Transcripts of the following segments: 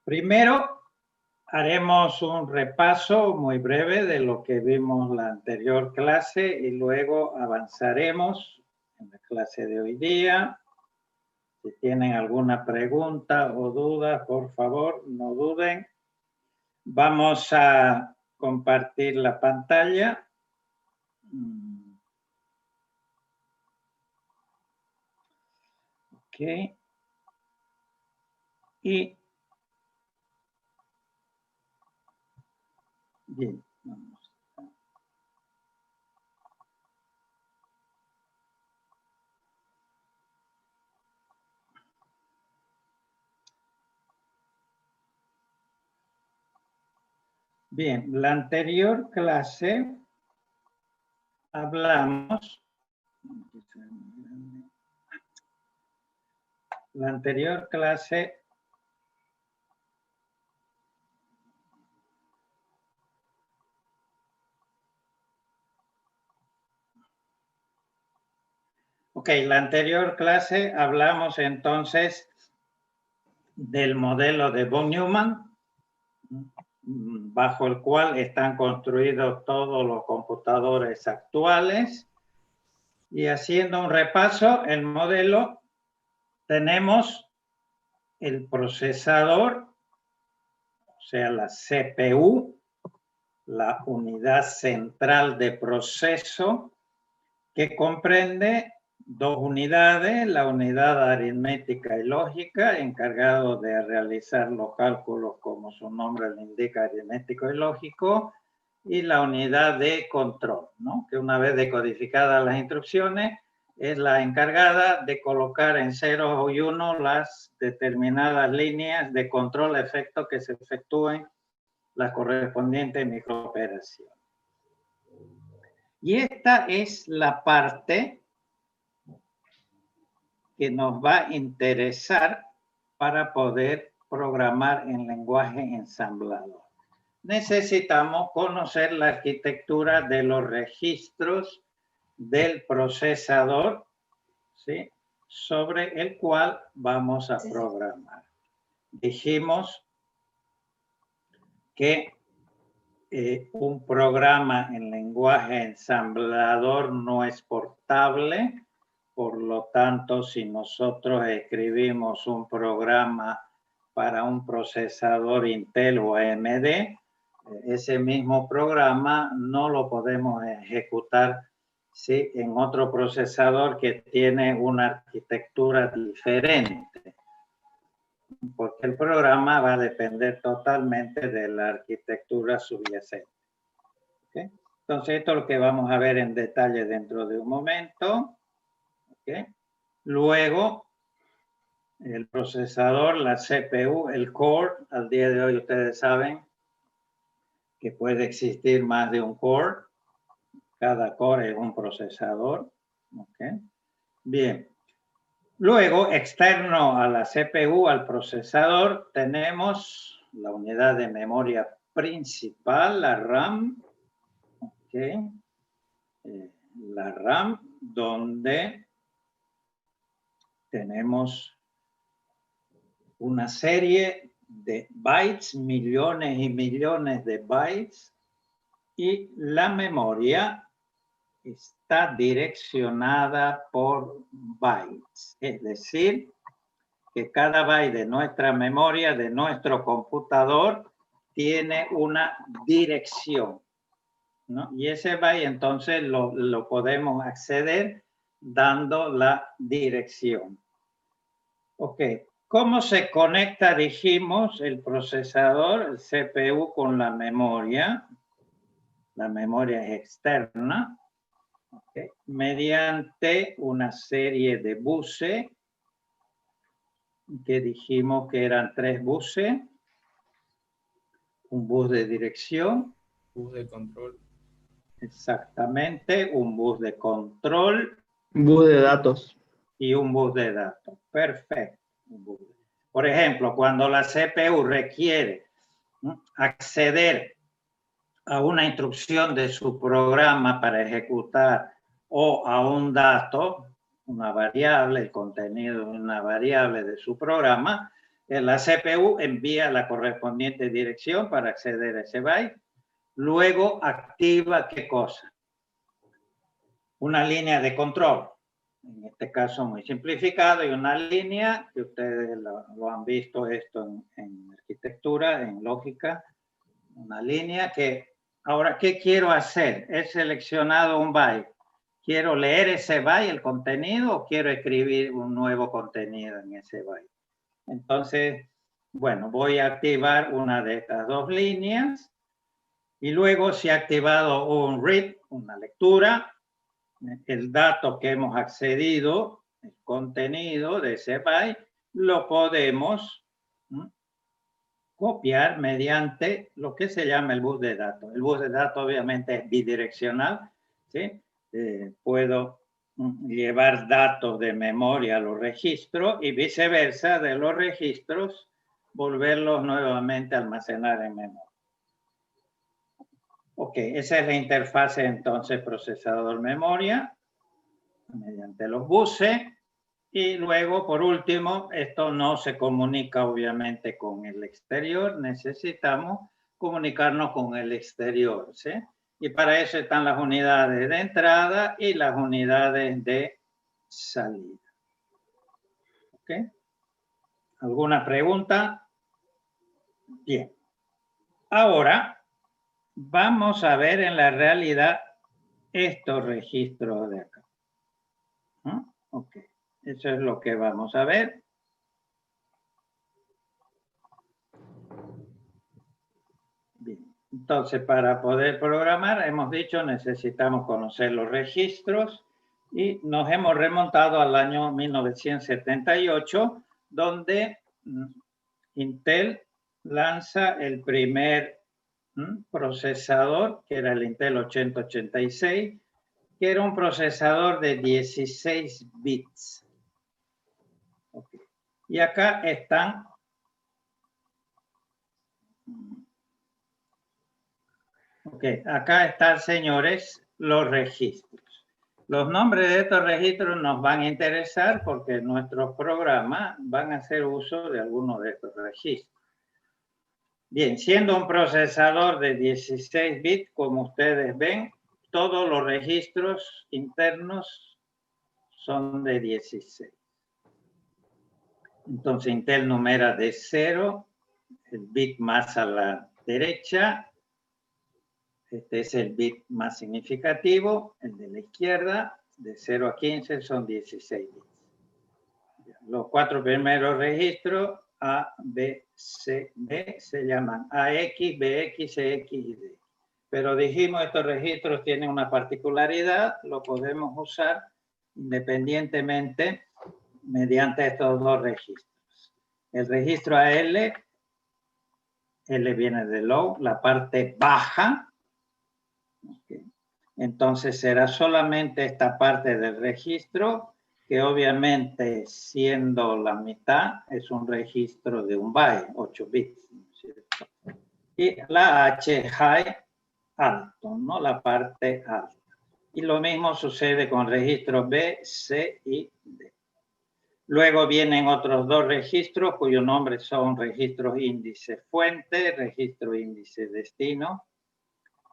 Primero, haremos un repaso muy breve de lo que vimos la anterior clase y luego avanzaremos en la clase de hoy día. Si tienen alguna pregunta o duda, por favor, no duden. Vamos a compartir la pantalla. Ok. Y bien, vamos. Bien, la anterior clase hablamos. La anterior clase la anterior clase hablamos entonces del modelo de von Neumann, bajo el cual están construidos todos los computadores actuales. Y haciendo un repaso, el modelo, tenemos el procesador, o sea, la CPU, la unidad central de proceso, que comprende dos unidades, la unidad aritmética y lógica, encargado de realizar los cálculos como su nombre le indica, aritmético y lógico, y la unidad de control, ¿no? Que una vez decodificadas las instrucciones, es la encargada de colocar en ceros y uno las determinadas líneas de control efecto que se efectúen las correspondientes microoperaciones. Y esta es la parte que nos va a interesar para poder programar en lenguaje ensamblador. Necesitamos conocer la arquitectura de los registros del procesador, ¿sí?, sobre el cual vamos a programar. Dijimos que un programa en lenguaje ensamblador no es portable. Por lo tanto, si nosotros escribimos un programa para un procesador Intel o AMD, ese mismo programa no lo podemos ejecutar, ¿sí?, en otro procesador que tiene una arquitectura diferente, porque el programa va a depender totalmente de la arquitectura subyacente. ¿Okay? Entonces, esto es lo que vamos a ver en detalle dentro de un momento. ¿Okay? Luego, el procesador, la CPU, el core, al día de hoy ustedes saben que puede existir más de un core. Cada core es un procesador. ¿Okay? Bien. Luego, externo a la CPU, al procesador, tenemos la unidad de memoria principal, la RAM. ¿Okay? La RAM, donde tenemos una serie de bytes, millones y millones de bytes, y la memoria está direccionada por bytes. Es decir, que cada byte de nuestra memoria, de nuestro computador, tiene una dirección, ¿no? Y ese byte entonces lo podemos acceder dando la dirección. Ok. ¿Cómo se conecta, dijimos, el procesador, el CPU, con la memoria? La memoria es externa. Okay. Mediante una serie de buses, que dijimos que eran 3 buses. Un bus de dirección. Bus de control. Exactamente, un bus de control. Un bus de datos. Y un bus de datos. Perfecto. Por ejemplo, cuando la CPU requiere acceder a una instrucción de su programa para ejecutar o a un dato, una variable, el contenido de una variable de su programa, La CPU envía la correspondiente dirección para acceder a ese byte. Luego activa ¿qué cosa? Una línea de control. En este caso muy simplificado, y una línea que ustedes lo han visto esto en arquitectura, en lógica. Una línea que, ahora, ¿qué quiero hacer? He seleccionado un byte. ¿Quiero leer ese byte, el contenido, o quiero escribir un nuevo contenido en ese byte? Entonces, bueno, voy a activar una de estas dos líneas y luego si he activado un read, una lectura, el dato que hemos accedido, el contenido de ese byte, lo podemos copiar mediante lo que se llama el bus de datos. El bus de datos obviamente es bidireccional, ¿sí? Puedo llevar datos de memoria a los registros y viceversa, de los registros volverlos nuevamente a almacenar en memoria. Ok, esa es la interfase entonces procesador-memoria mediante los buses. Y luego, por último, esto no se comunica obviamente con el exterior, necesitamos comunicarnos con el exterior, ¿sí? Y para eso están las unidades de entrada y las unidades de salida. ¿Ok? ¿Alguna pregunta? Bien. Ahora vamos a ver en la realidad estos registros de acá. Ok. Eso es lo que vamos a ver. Bien. Entonces, para poder programar, hemos dicho, necesitamos conocer los registros y nos hemos remontado al año 1978, donde Intel lanza el primer procesador, que era el Intel 8086, que era un procesador de 16 bits. Okay. Y acá están acá están, señores, los registros. Los nombres de estos registros nos van a interesar porque nuestros programas van a hacer uso de algunos de estos registros. Bien, siendo un procesador de 16 bits, como ustedes ven, todos los registros internos son de 16. Entonces, Intel numera de 0, el bit más a la derecha. Este es el bit más significativo, el de la izquierda, de 0 a 15 son 16 bits. Los 4 primeros registros, A, B, C, D, se llaman AX, BX, CX y D. Pero dijimos, estos registros tienen una particularidad, lo podemos usar independientemente mediante estos dos registros. El registro AL, L viene de low, la parte baja. Okay. Entonces será solamente esta parte del registro, que obviamente siendo la mitad es un registro de un byte, 8 bits. ¿Cierto? Y la H high alto, ¿no? La parte alta. Y lo mismo sucede con registros B, C y D. Luego vienen otros dos registros cuyos nombres son registros índice fuente, registro índice destino.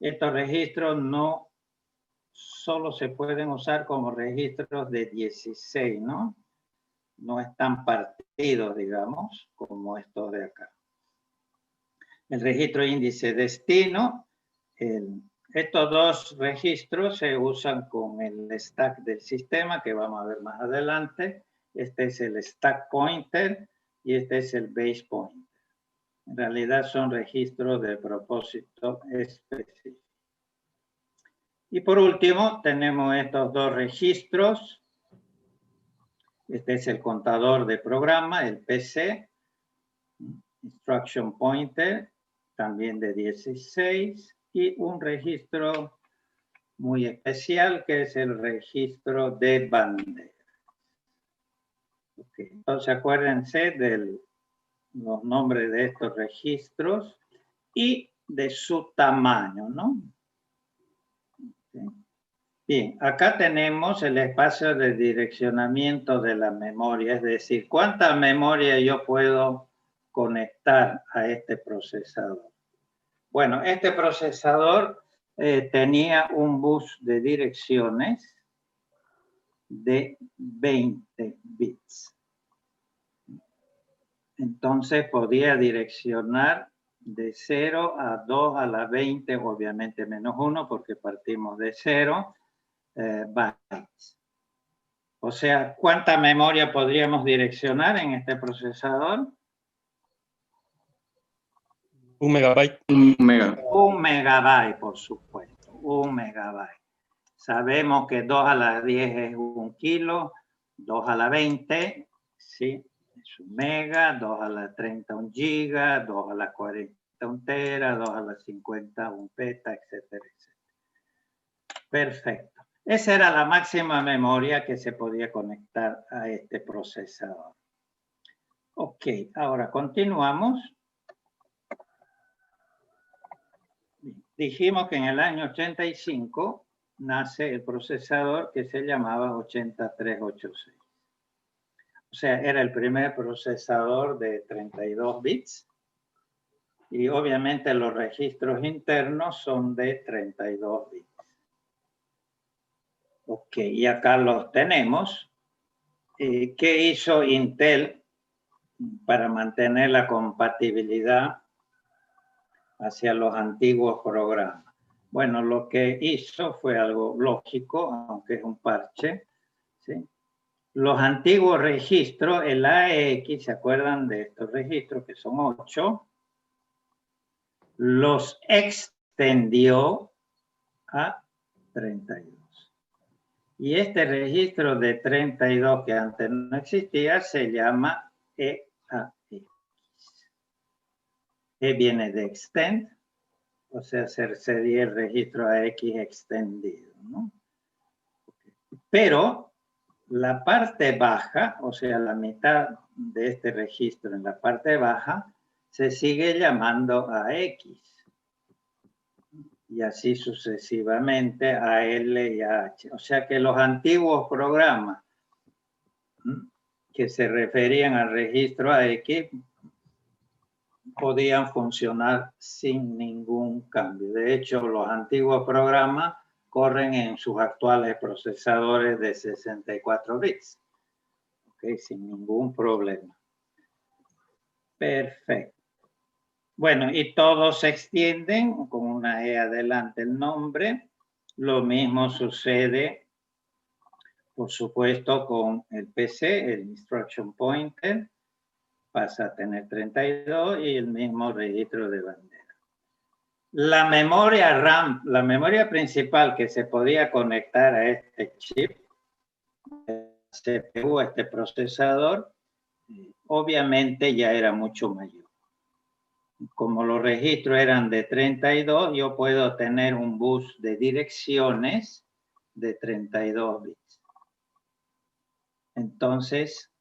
Estos registros no solo se pueden usar como registros de 16, ¿no? No están partidos, digamos, como estos de acá. El registro índice destino, estos dos registros se usan con el stack del sistema, que vamos a ver más adelante. Este es el stack pointer y este es el base pointer. En realidad son registros de propósito específico. Y por último, tenemos estos dos registros. Este es el contador de programa, el PC, Instruction Pointer, también de 16, y un registro muy especial que es el registro de bandera. Okay. Entonces acuérdense de los nombres de estos registros y de su tamaño, ¿no? Okay. Bien, acá tenemos el espacio de direccionamiento de la memoria, es decir, cuánta memoria yo puedo conectar a este procesador? Bueno, este procesador tenía un bus de direcciones de 20 bits. Entonces podía direccionar de 0 a 2 a la 20, obviamente menos 1 porque partimos de 0 bytes. O sea, ¿cuánta memoria podríamos direccionar en este procesador? 1 megabyte. 1 mega. 1 megabyte, por supuesto. 1 megabyte. Sabemos que 2 a la 10 es 1 kilo, 2 a la 20, ¿sí? Es 1 mega, 2 a la 30 1 giga, 2 a la 40 1 tera, 2 a la 50 1 peta, etcétera, etcétera. Perfecto. Esa era la máxima memoria que se podía conectar a este procesador. Ok, ahora continuamos. Dijimos que en el año 85 nace el procesador que se llamaba 8386. O sea, era el primer procesador de 32 bits. Y obviamente los registros internos son de 32 bits. Ok, y acá los tenemos. ¿Qué hizo Intel para mantener la compatibilidad hacia los antiguos programas? Bueno, lo que hizo fue algo lógico, aunque es un parche, ¿sí? Los antiguos registros, el AEX, ¿se acuerdan de estos registros que son 8? Los extendió a 32. Y este registro de 32 que antes no existía se llama EAX. E viene de extend, o sea, sería el registro AX extendido, ¿no? Pero la parte baja, o sea, la mitad de este registro en la parte baja, se sigue llamando AX. Y así sucesivamente a L y a H. O sea que los antiguos programas que se referían al registro AX podían funcionar sin ningún cambio. De hecho, los antiguos programas corren en sus actuales procesadores de 64 bits. ¿Okay? Sin ningún problema. Perfecto. Bueno, y todos se extienden con una E adelante el nombre. Lo mismo sucede, por supuesto, con el PC, el Instruction Pointer. Pasa a tener 32 y el mismo registro de bandera. La memoria RAM, la memoria principal que se podía conectar a este chip, CPU, este procesador, obviamente ya era mucho mayor. Como los registros eran de 32, yo puedo tener un bus de direcciones de 32 bits. Entonces,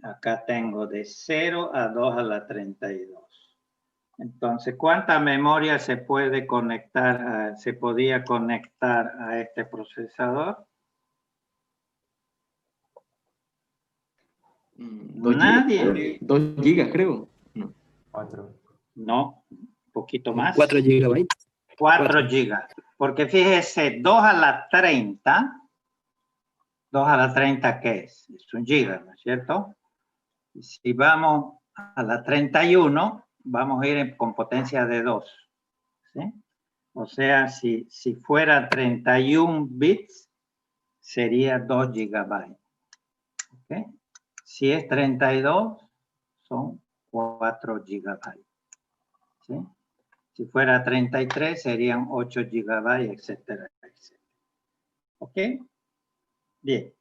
acá tengo de 0 a 2 a la 32. Entonces, ¿cuánta memoria se puede conectar, se podía conectar a este procesador? 2 gigas, creo. No. 4. No, un poquito más. 4 gigabytes. 4 gigas. Porque fíjese, 2 a la 30, 2 a la 30, ¿qué es? Es 1 giga, ¿no es cierto? Y si vamos a la 31, vamos a ir con potencia de 2. ¿Sí? O sea, si fuera 31 bits, sería 2 gigabytes. ¿Okay? Si es 32, son 4 gigabytes. ¿Sí? Si fuera 33, serían 8 gigabytes, etcétera, etcétera. ¿Ok? Bien.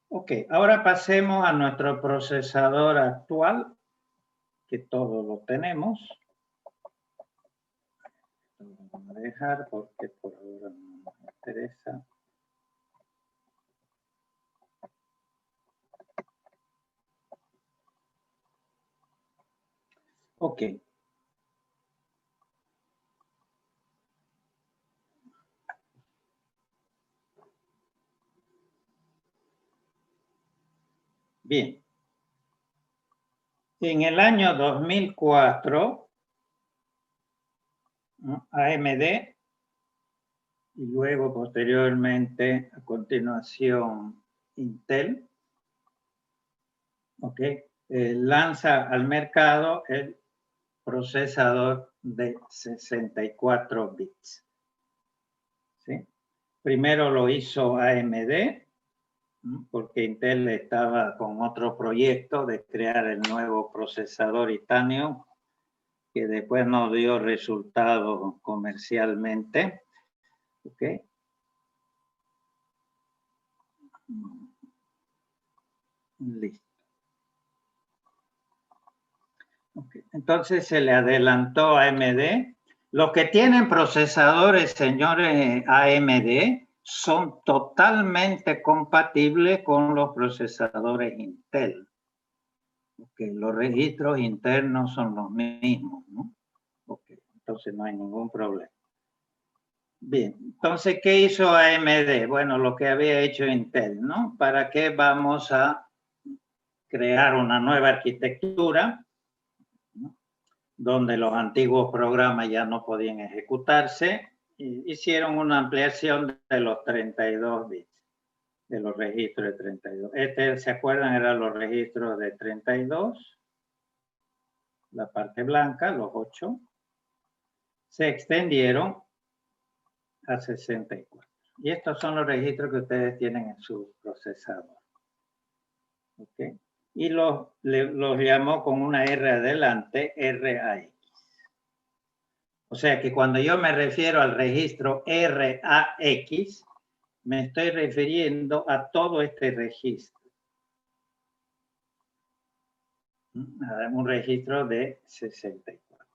Ok, ahora pasemos a nuestro procesador actual, que todos lo tenemos. Lo vamos a dejar porque por ahora no nos interesa. Ok. Bien. En el año 2004, ¿no? AMD y luego posteriormente, a continuación, Intel, ¿ok? Lanza al mercado el procesador de 64 bits. ¿Sí? Primero lo hizo AMD, porque Intel estaba con otro proyecto de crear el nuevo procesador Itanium, que después no dio resultado comercialmente. ¿Ok? Listo. Okay. Entonces se le adelantó a AMD. Los que tienen procesadores, señores, AMD, son totalmente compatibles con los procesadores Intel. Okay. Los registros internos son los mismos, ¿no? Okay. Entonces no hay ningún problema. Bien, entonces, ¿qué hizo AMD? Bueno, lo que había hecho Intel, ¿no? ¿Para qué vamos a crear una nueva arquitectura, ¿no? Donde los antiguos programas ya no podían ejecutarse? Hicieron una ampliación de los 32 bits, de los registros de 32. ¿Se acuerdan? Eran los registros de 32, la parte blanca, los 8. Se extendieron a 64. Y estos son los registros que ustedes tienen en su procesador. ¿Ok? Y los llamó con una R adelante, RAX. O sea que cuando yo me refiero al registro RAX, me estoy refiriendo a todo este registro. Un registro de 64.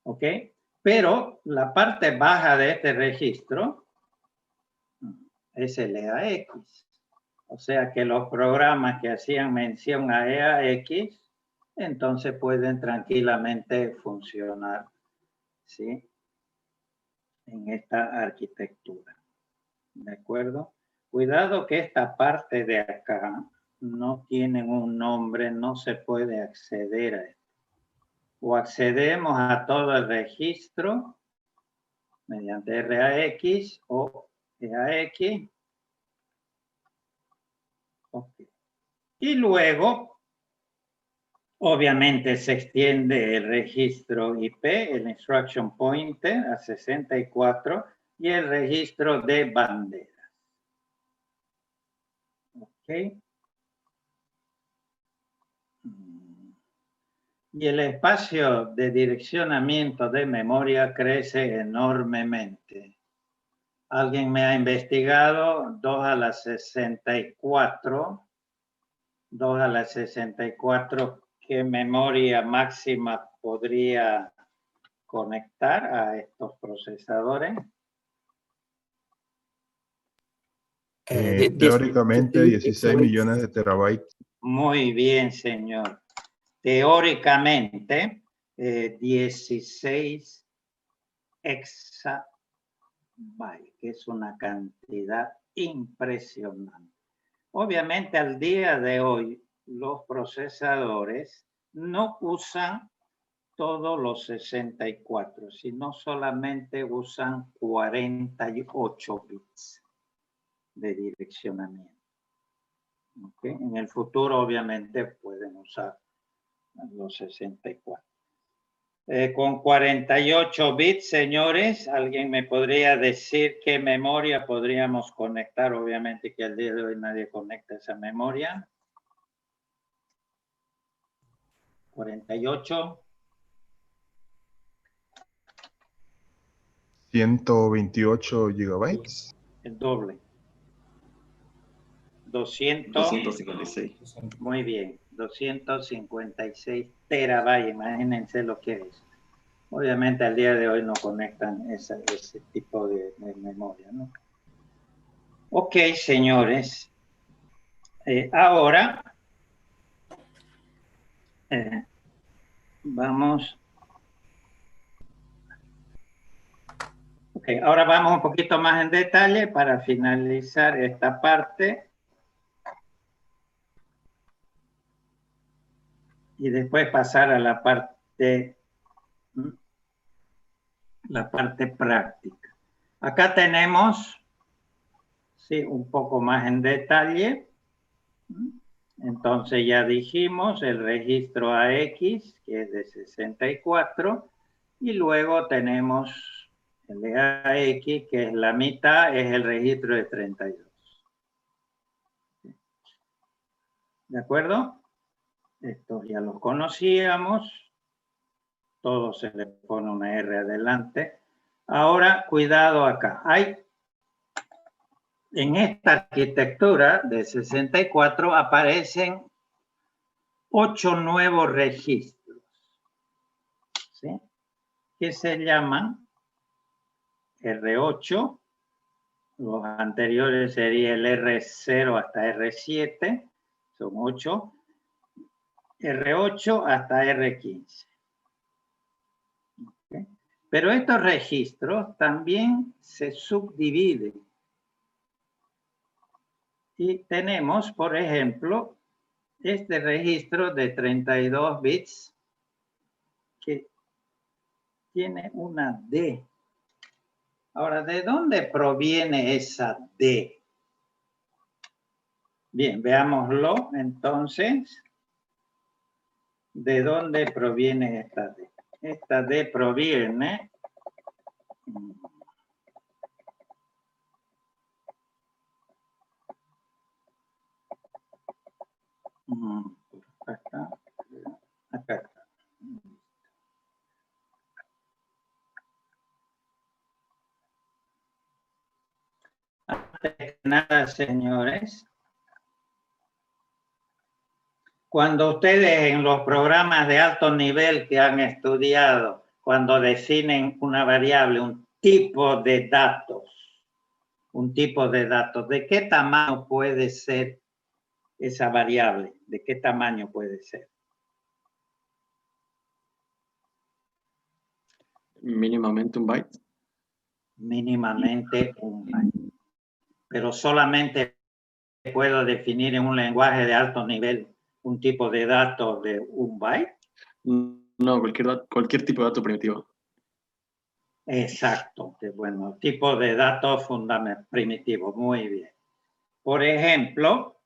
¿Ok? Pero la parte baja de este registro es el EAX. O sea que los programas que hacían mención a EAX, entonces pueden tranquilamente funcionar, ¿sí? En esta arquitectura. ¿De acuerdo? Cuidado que esta parte de acá no tiene un nombre, no se puede acceder a esto. O accedemos a todo el registro mediante RAX o EAX. Okay. Y luego, obviamente, se extiende el registro IP, el instruction pointer, a 64 y el registro de banderas. ¿Ok? Y el espacio de direccionamiento de memoria crece enormemente. Alguien me ha investigado 2 a la 64. 2 a la 64, ¿qué memoria máxima podría conectar a estos procesadores? Teóricamente 16 millones de terabytes. Muy bien, señor. Teóricamente 16 exabytes, que es una cantidad impresionante. Obviamente al día de hoy los procesadores no usan todos los 64, sino solamente usan 48 bits de direccionamiento. ¿Okay? En el futuro obviamente pueden usar los 64. Con 48 bits, señores, ¿alguien me podría decir qué memoria podríamos conectar? Obviamente que al día de hoy nadie conecta esa memoria. 48. 128 gigabytes. El doble. 256. Muy bien. 256 terabytes. Imagínense lo que es. Obviamente al día de hoy no conectan ese tipo de memoria, ¿no? Ok, señores. Ahora vamos. Ok, ahora vamos un poquito más en detalle para finalizar esta parte. y después pasar a la parte práctica. Acá tenemos, sí, un poco más en detalle. Entonces ya dijimos el registro AX, que es de 64, y luego tenemos el de AX, que es la mitad, es el registro de 32. ¿De acuerdo? Estos ya los conocíamos. Todo se le pone una R adelante. Ahora, cuidado acá. En esta arquitectura de 64 aparecen 8 nuevos registros, ¿sí? Que se llaman R8. Los anteriores sería el R0 hasta R7, son 8. R8 hasta R15. ¿Okay? Pero estos registros también se subdividen. Y tenemos, por ejemplo, este registro de 32 bits que tiene una D. Ahora, ¿de dónde proviene esa D? Bien, veámoslo entonces. ¿De dónde proviene esta D? Esta D proviene acá está. Antes de nada, señores, cuando ustedes en los programas de alto nivel que han estudiado, cuando definen una variable, un tipo de datos, ¿de qué tamaño puede ser esa variable? ¿De qué tamaño puede ser? Mínimamente un byte. Mínimamente un byte. Pero solamente puedo definir en un lenguaje de alto nivel un tipo de datos de un byte. No, cualquier tipo de dato primitivo. Exacto, que bueno, tipo de datos primitivo, muy bien. Por ejemplo,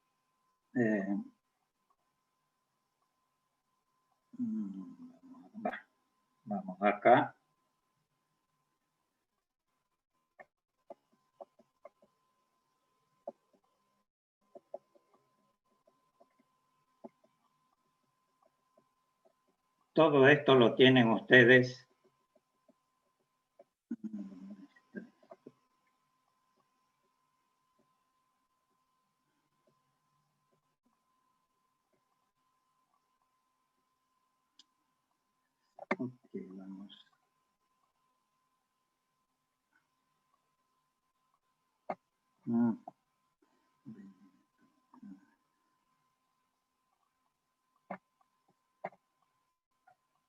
vamos acá. Todo esto lo tienen ustedes. Okay, vamos.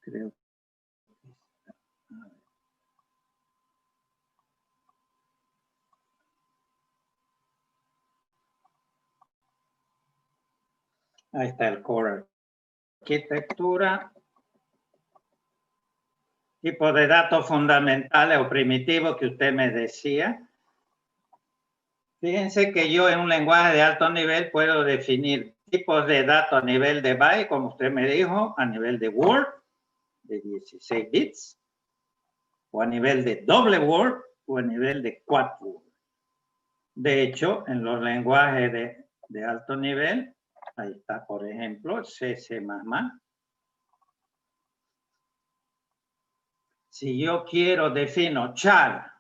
Creo que ahí está el core arquitectura. Tipo de datos fundamentales o primitivos que usted me decía. Fíjense que yo en un lenguaje de alto nivel puedo definir tipos de datos a nivel de byte, como usted me dijo, a nivel de word, de 16 bits, o a nivel de doble word, o a nivel de quad word. De hecho, en los lenguajes de alto nivel, ahí está, por ejemplo, C++. Si yo quiero defino char,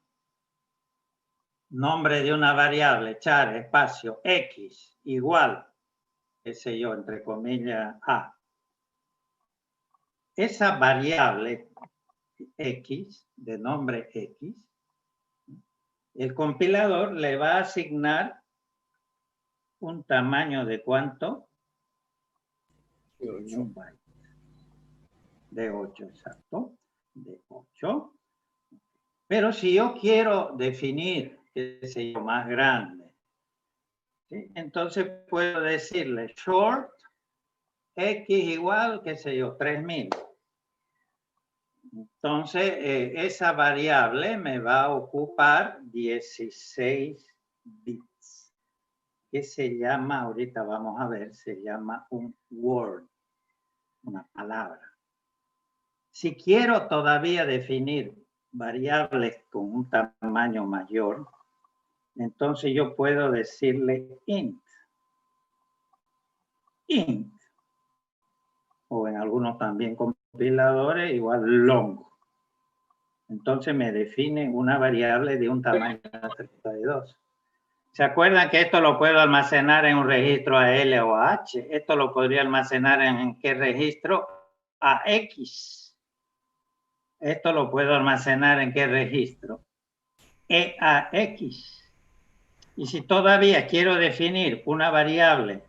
nombre de una variable, char, espacio, x, igual, qué sé yo, entre comillas, a. Esa variable x, de nombre x, el compilador le va a asignar un tamaño de ¿cuánto? De 8 bytes. De 8, exacto. De 8. Pero si yo quiero definir, qué sé yo, más grande, ¿sí? Entonces puedo decirle short X igual, qué sé yo, 3000. Entonces, esa variable me va a ocupar 16 bits. Que se llama, ahorita vamos a ver, se llama un word, una palabra. Si quiero todavía definir variables con un tamaño mayor, entonces yo puedo decirle int. Int. O en algunos también compiladores, igual long. Entonces me define una variable de un tamaño de 32. ¿Se acuerdan que esto lo puedo almacenar en un registro AL o AH? Esto lo podría almacenar en qué registro? AX. Esto lo puedo almacenar en qué registro? EAX. Y si todavía quiero definir una variable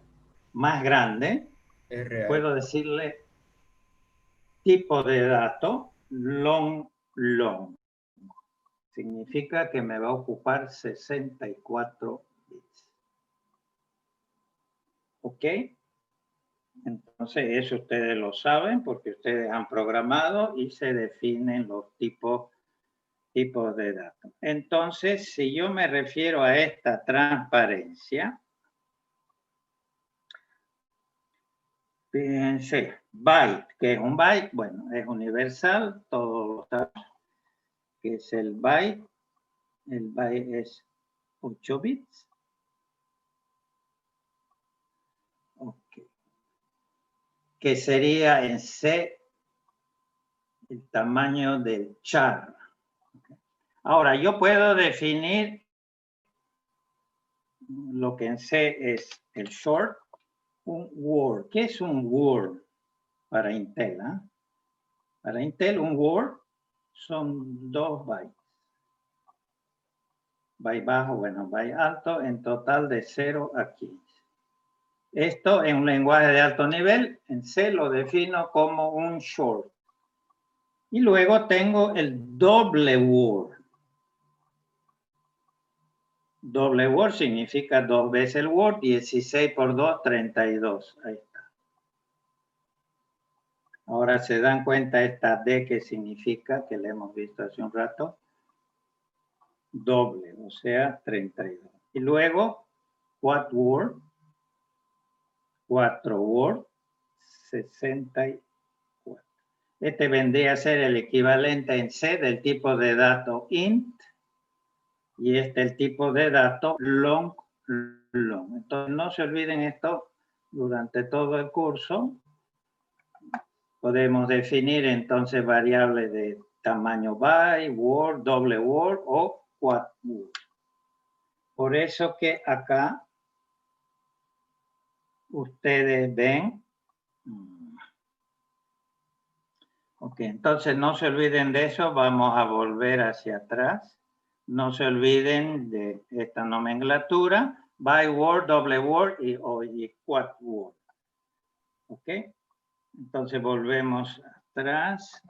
más grande, puedo decirle tipo de dato long. Significa que me va a ocupar 64 bits. ¿Ok? Entonces, eso ustedes lo saben porque ustedes han programado y se definen los tipos de datos. Entonces, si yo me refiero a esta transparencia, fíjense, byte, ¿qué es un byte? Bueno, es universal, todos lo saben que es el byte. El byte es 8 bits. Ok. Que sería en C el tamaño del char. Ahora, yo puedo definir lo que en C es el short, un word. ¿Qué es un word para Intel? Para Intel, un word son 2 bytes. Byte bajo, bueno, byte alto, en total de 0 a 15. Esto en un lenguaje de alto nivel, en C lo defino como un short. Y luego tengo el doble word. Doble word significa 2 veces el word, 16 por 2, 32. Ahí está. Ahora se dan cuenta esta D que significa, que le hemos visto hace un rato, doble, o sea, 32. Y luego, quad word, 4 word, 64. Este vendría a ser el equivalente en C del tipo de dato int y este el tipo de dato long. Entonces no se olviden esto durante todo el curso. Podemos definir entonces variables de tamaño byte, word, doble word o quad word. Por eso que acá ustedes ven. Ok, entonces no se olviden de eso. Vamos a volver hacia atrás. No se olviden de esta nomenclatura. Byte word, doble word y quad word. Ok. Entonces volvemos atrás.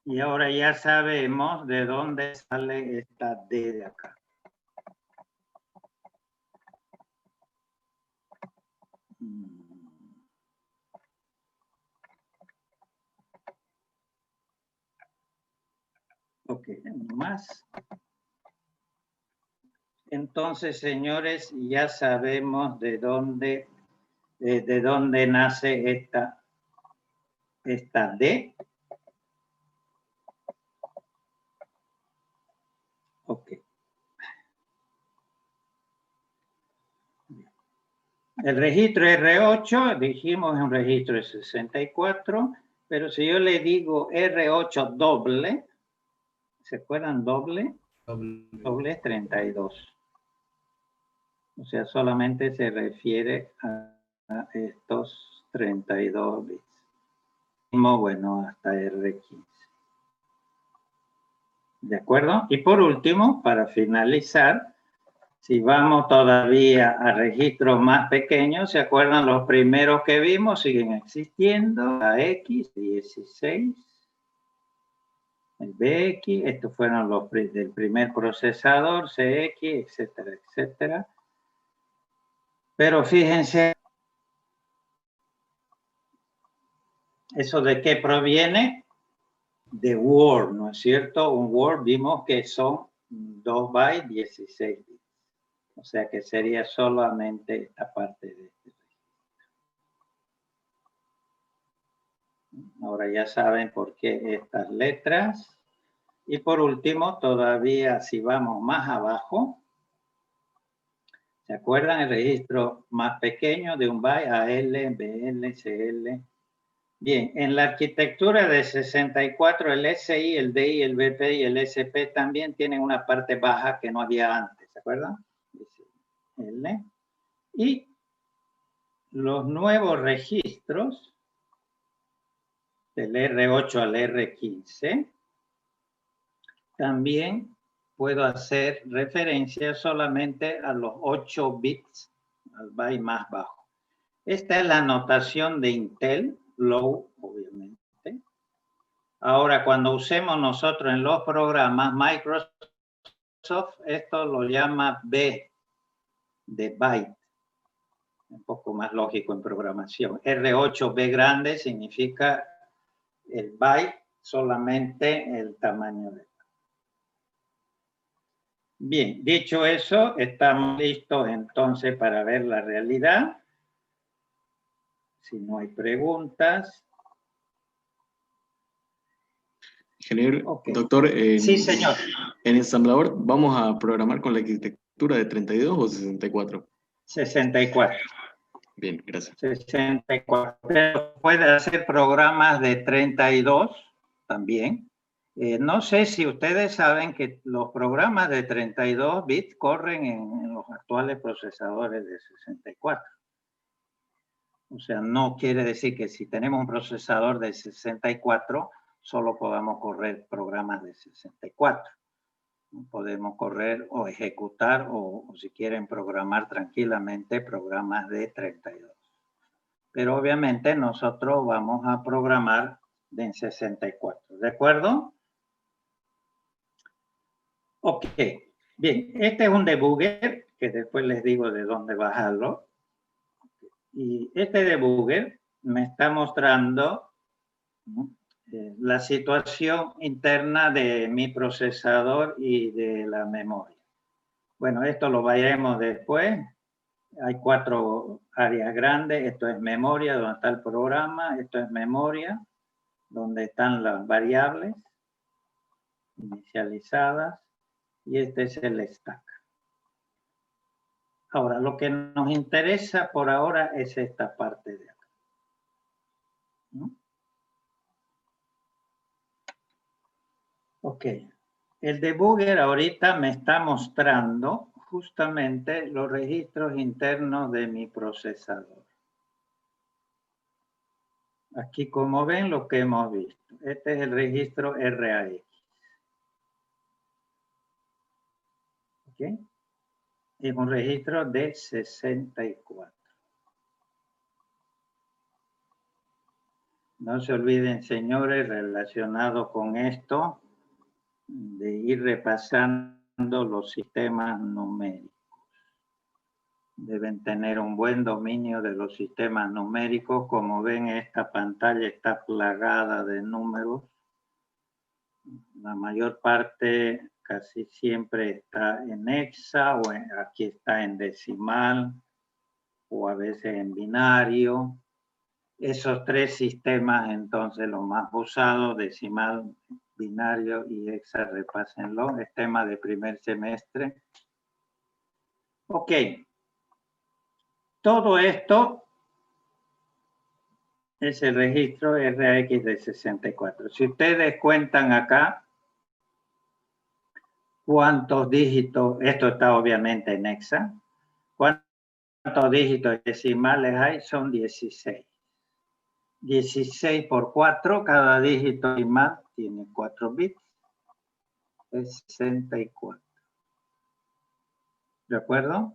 Y ahora ya sabemos de dónde sale esta D de acá. Ok, más. Entonces, señores, ya sabemos de dónde nace esta D. Ok. El registro R8, dijimos, es un registro de 64, pero si yo le digo R8 doble, ¿se acuerdan doble? Doble es 32. O sea, solamente se refiere a estos 32 bits. Bueno, hasta R15. ¿De acuerdo? Y por último, para finalizar, si vamos todavía a registros más pequeños, ¿se acuerdan los primeros que vimos? Siguen existiendo. AX, 16, el BX, estos fueron los del primer procesador, CX, etcétera, etcétera. Pero fíjense, ¿Eso de qué proviene? De Word, ¿no es cierto? Un Word vimos que son 2 bytes, 16 bits. O sea que sería solamente esta parte de este registro. Ahora ya saben por qué estas letras. Y por último, todavía si vamos más abajo, ¿se acuerdan el registro más pequeño de un byte? AL, BL, CL. Bien, en la arquitectura de 64, el SI, el DI, el BP y el SP también tienen una parte baja que no había antes, ¿se acuerdan? L. Y los nuevos registros, del R8 al R15, también puedo hacer referencia solamente a los 8 bits, al byte más bajo. Esta es la notación de Intel, low, obviamente. Ahora, cuando usemos nosotros en los programas Microsoft, esto lo llama B, de byte. Un poco más lógico en programación. R8, B grande, significa el byte, solamente el tamaño de. Bien, dicho eso, estamos listos entonces para ver la realidad. Si no hay preguntas. Ingeniero, Okay. doctor, Sí, señor. en ensamblador, ¿vamos a programar con la arquitectura de 32 o 64? 64. Bien, gracias. 64. Pero puede hacer programas de 32 también. No sé si ustedes saben que los programas de 32 bits corren en los actuales procesadores de 64. O sea, no quiere decir que si tenemos un procesador de 64, solo podamos correr programas de 64. Podemos correr o ejecutar o si quieren programar tranquilamente programas de 32. Pero obviamente nosotros vamos a programar en 64. ¿De acuerdo? Ok. Bien, este es un debugger que después les digo de dónde bajarlo. Y este debugger me está mostrando la situación interna de mi procesador y de la memoria. Bueno, esto lo veremos después. Hay 4 áreas grandes. Esto es memoria, donde está el programa. Esto es memoria, donde están las variables inicializadas. Y este es el stack. Ahora, lo que nos interesa por ahora es esta parte de acá. ¿No? Ok. El debugger ahorita me está mostrando justamente los registros internos de mi procesador. Aquí, como ven, lo que hemos visto. Este es el registro RAX. ¿Ok? Es un registro de 64. No se olviden, señores, relacionado con esto, de ir repasando los sistemas numéricos. Deben tener un buen dominio de los sistemas numéricos. Como ven, esta pantalla está plagada de números. La mayor parte casi siempre está en hexa o aquí está en decimal o a veces en binario. Esos 3 sistemas, entonces, los más usados, decimal, binario y hexa, repásenlo. Es tema de primer semestre. Ok. Todo esto es el registro RAX de 64. Si ustedes cuentan acá cuántos dígitos, esto está obviamente en hexa, cuántos dígitos decimales hay, son 16. 16 por 4, cada dígito decimal tiene 4 bits, es 64. ¿De acuerdo?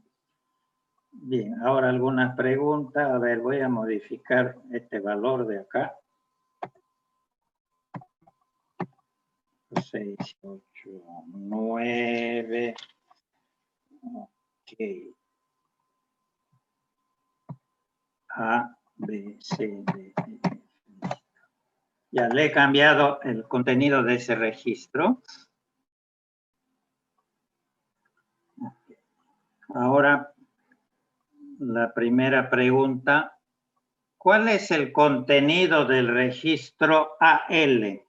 Bien, ahora algunas preguntas. A ver, voy a modificar este valor de acá. 6, 8, 9. Ok. A, B, C, D, E. Ya le he cambiado el contenido de ese registro. Ahora, la primera pregunta. ¿Cuál es el contenido del registro AL?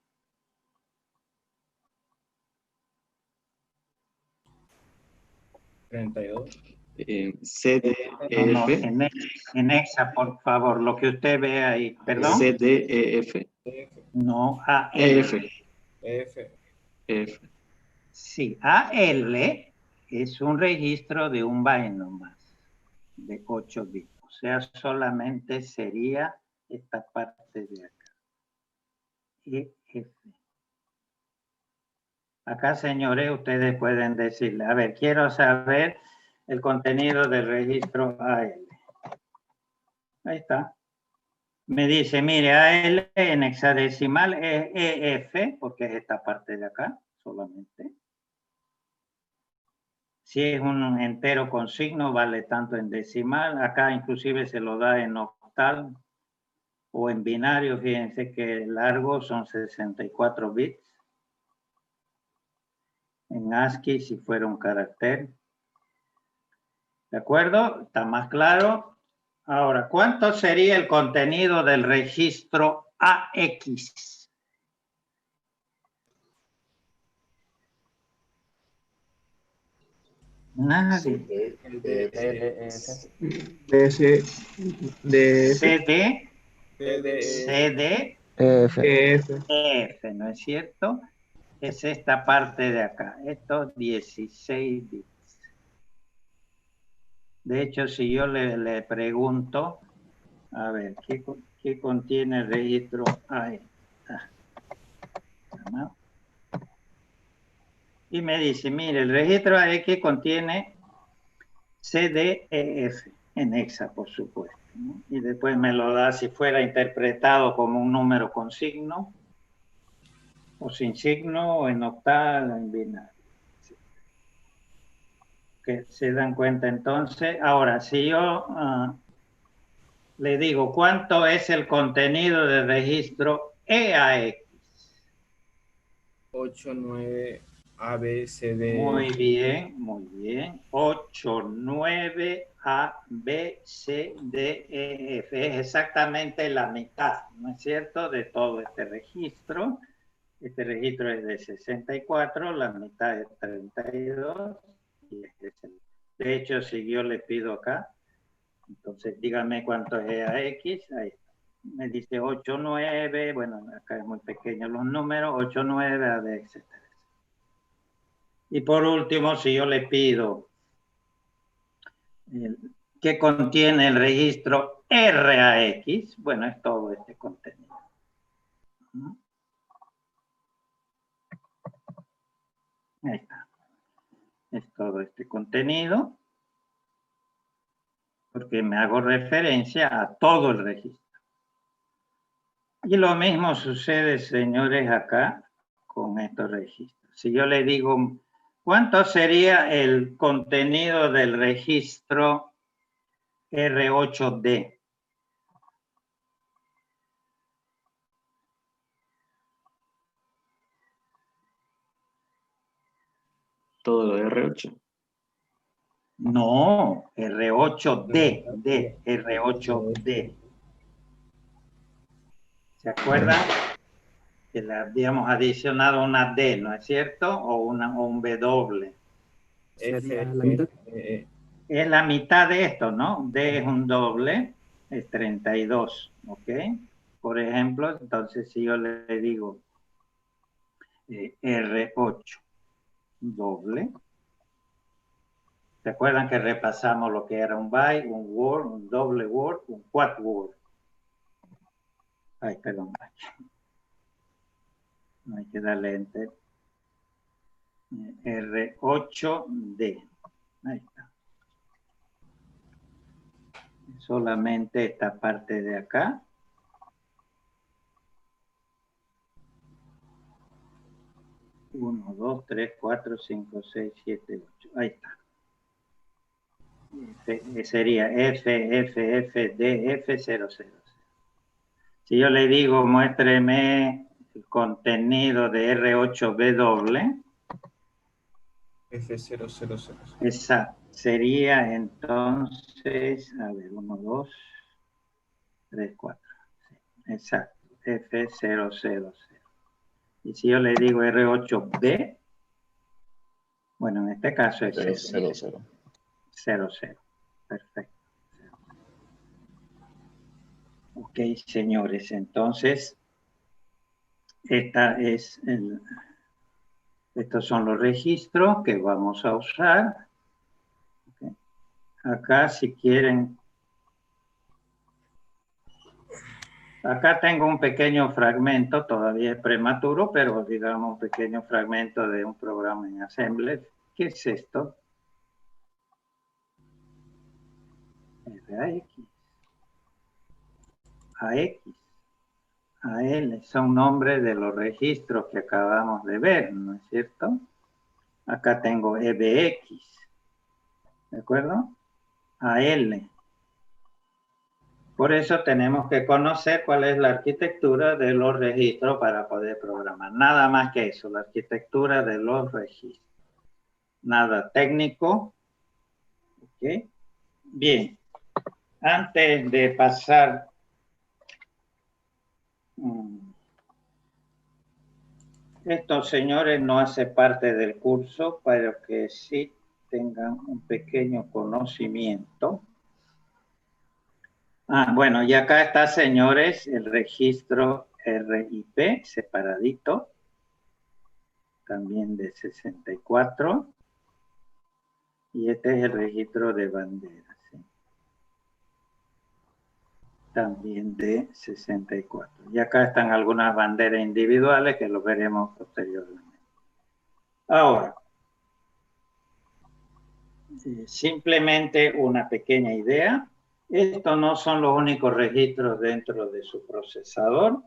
CDEF. En hexa, por favor, lo que usted ve ahí. ¿Perdón? CDEF. No, AL. EF. Sí, AL es un registro de un byte nomás, de 8 bits. O sea, solamente sería esta parte de acá. EF. Acá, señores, ustedes pueden decirle, a ver, quiero saber el contenido del registro AL. Ahí está. Me dice, mire, AL en hexadecimal es EF, porque es esta parte de acá solamente. Si es un entero con signo, vale tanto en decimal. Acá inclusive se lo da en octal o en binario. Fíjense que el largo son 64 bits. En ASCII, si fuera un carácter. ¿De acuerdo? ¿Está más claro? Ahora, ¿cuánto sería el contenido del registro AX? Nadie. CD, CD, EF, ¿no es cierto? Es esta parte de acá, estos 16 bits. De hecho, si yo le pregunto, a ver, ¿qué contiene el registro AE? ¿No? Y me dice, mire, el registro AX contiene CDEF en hexa, por supuesto, ¿no? Y después me lo da si fuera interpretado como un número con signo, o sin signo, o en octal, o en binario. Que se dan cuenta entonces. Ahora, si yo le digo, ¿cuánto es el contenido del registro EAX? 89 ABCD. Muy bien, muy bien. 89 ABCDEF. Es exactamente la mitad, ¿no es cierto?, de todo este registro. Este registro es de 64, la mitad es 32. Y este es el... De hecho, si yo le pido acá, entonces dígame cuánto es EAX. Ahí está. Me dice 89, bueno, acá es muy pequeño los números, 89 ABX, etc. Y por último, si yo le pido ¿qué contiene el registro RAX? Bueno, es todo este contenido. Ahí está. Es todo este contenido, porque me hago referencia a todo el registro. Y lo mismo sucede, señores, acá con estos registros. Si yo le digo, ¿cuánto sería el contenido del registro R8D? Todo lo de R8. No, R8D, R8D. ¿Se acuerdan? Que le habíamos adicionado una D, ¿no es cierto? O un W. Sería la mitad. Es la mitad de esto, ¿no? D es un doble, es 32, ¿ok? Por ejemplo, entonces si yo le digo R8 doble, ¿se acuerdan que repasamos lo que era un byte, un word, un doble word, un quad word? Ay, perdón. No hay que darle enter. R8D. Ahí está. Solamente esta parte de acá. Uno, dos, tres, cuatro, cinco, seis, siete, ocho. Ahí está. Sería F, D, F00. Si yo le digo, muéstreme el contenido de R8B doble, F0000. esa sería entonces, a ver, 1, 2, 3, 4. Sí, exacto, F000. Y si yo le digo R8B, bueno, en este caso es 000. 00. Perfecto. Ok, señores, entonces, estos son los registros que vamos a usar. Okay. Acá, si quieren, acá tengo un pequeño fragmento, todavía es prematuro, pero digamos un pequeño fragmento de un programa en Assembler. ¿Qué es esto? RAX, AX, AL, son nombres de los registros que acabamos de ver, ¿no es cierto? Acá tengo EBX, ¿de acuerdo? AL. Por eso tenemos que conocer cuál es la arquitectura de los registros para poder programar. Nada más que eso, la arquitectura de los registros. Nada técnico. ¿Ok? Bien. Antes de pasar... estos señores no hacen parte del curso, pero que sí tengan un pequeño conocimiento. Bueno, y acá está, señores, el registro RIP separadito, también de 64. Y este es el registro de banderas, ¿sí? También de 64. Y acá están algunas banderas individuales que lo veremos posteriormente. Ahora, simplemente una pequeña idea. Estos no son los únicos registros dentro de su procesador,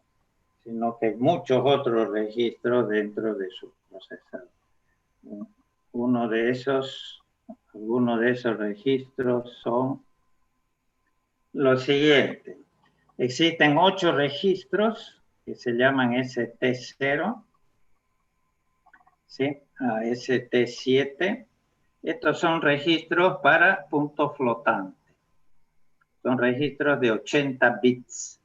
sino que hay muchos otros registros dentro de su procesador. Algunos de esos registros son los siguientes. Existen 8 registros que se llaman ST0, ¿sí? ST7. Estos son registros para punto flotante. Son registros de 80 bits.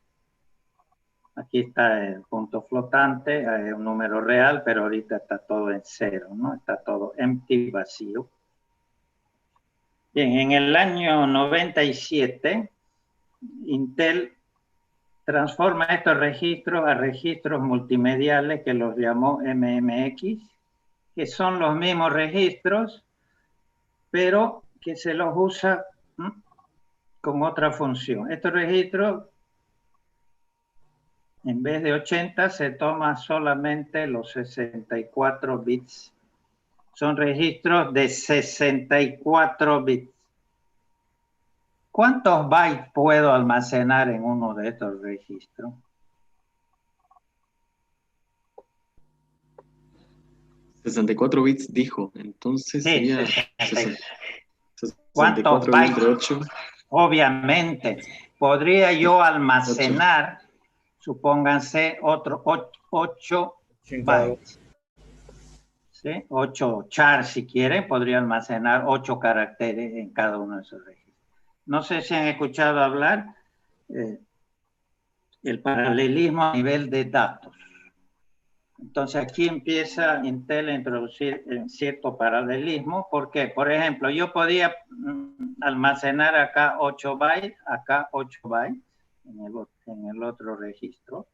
Aquí está el punto flotante, es un número real, pero ahorita está todo en 0, ¿no? Está todo empty, vacío. Bien, en el año 97, Intel transforma estos registros a registros multimediales que los llamó MMX, que son los mismos registros, pero que se los usa con otra función. Estos registros, en vez de 80, se toma solamente los 64 bits. Son registros de 64 bits. ¿Cuántos bytes puedo almacenar en uno de estos registros? $64 bits dijo, entonces Sí, sería 64. 64 entre 8. Obviamente, podría yo almacenar, supónganse, otros 8 bytes. ¿Sí? 8 char, si quieren, podría almacenar 8 caracteres en cada uno de esos registros. No sé si han escuchado hablar el paralelismo a nivel de datos. Entonces aquí empieza Intel a introducir cierto paralelismo. ¿Por qué? Por ejemplo, yo podía almacenar acá 8 bytes, acá 8 bytes en el otro registro.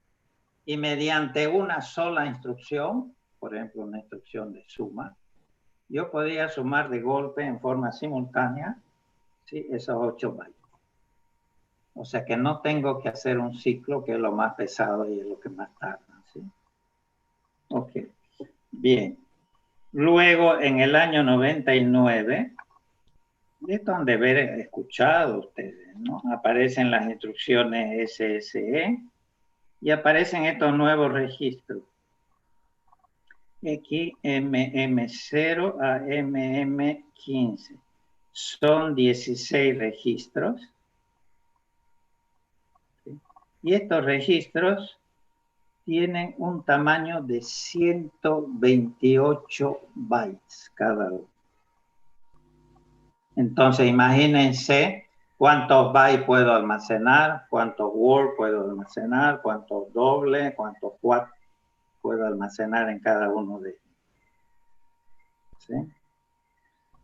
Y mediante una sola instrucción, por ejemplo, una instrucción de suma, yo podía sumar de golpe en forma simultánea, ¿sí?, esos 8 bytes. O sea que no tengo que hacer un ciclo, que es lo más pesado y es lo que más tarda, ¿sí? Ok, bien. Luego, en el año 99, esto han de haber escuchado ustedes, ¿no? Aparecen las instrucciones SSE y aparecen estos nuevos registros. XMM0 a MM15. Son 16 registros. ¿Sí? Y estos registros tienen un tamaño de 128 bytes cada uno. Entonces, imagínense cuántos bytes puedo almacenar, cuántos word puedo almacenar, cuántos doble, cuántos quad puedo almacenar en cada uno de ellos. ¿Sí?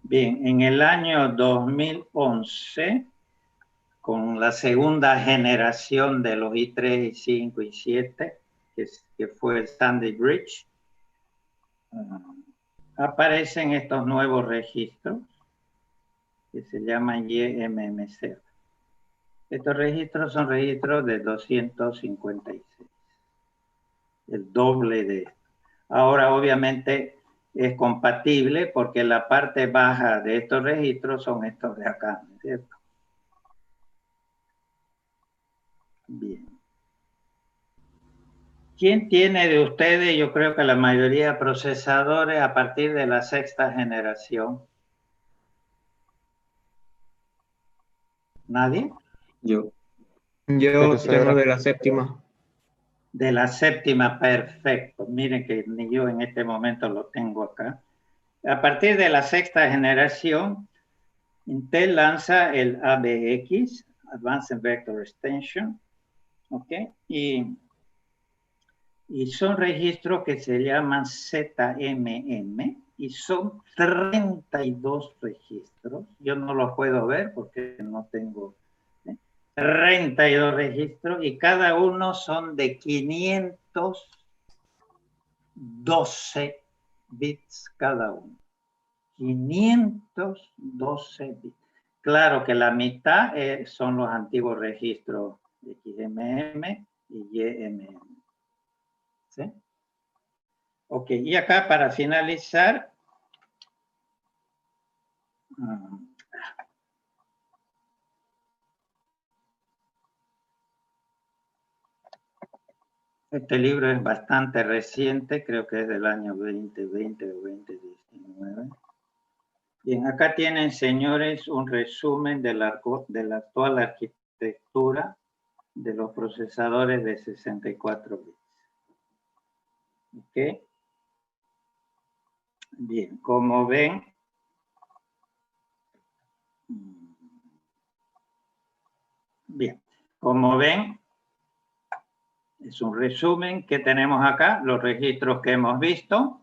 Bien, en el año 2011, con la segunda generación de los i3, i5 y 7, que fue el Sandy Bridge, aparecen estos nuevos registros que se llaman YMM0. Estos registros son registros de 256, el doble de esto. Ahora, obviamente, es compatible porque la parte baja de estos registros son estos de acá, ¿no es cierto? Bien. ¿Quién tiene de ustedes? Yo creo que la mayoría de procesadores a partir de la sexta generación. ¿Nadie? Yo Tercera. tengo de la séptima. De la séptima, perfecto. Miren que ni yo en este momento lo tengo acá. A partir de la sexta generación, Intel lanza el AVX, Advanced Vector Extension, ¿ok? Y son registros que se llaman ZMM y son 32 registros. Yo no los puedo ver porque no tengo 32 registros y cada uno son de 512 bits cada uno. 512 bits. Claro que la mitad son los antiguos registros XMM y YMM. ¿Sí? Ok, y acá para finalizar, este libro es bastante reciente, creo que es del año 2020 o 2019. Bien, acá tienen, señores, un resumen de la actual arquitectura de los procesadores de 64 bits. ¿Ok? Bien, como ven, es un resumen que tenemos acá, los registros que hemos visto.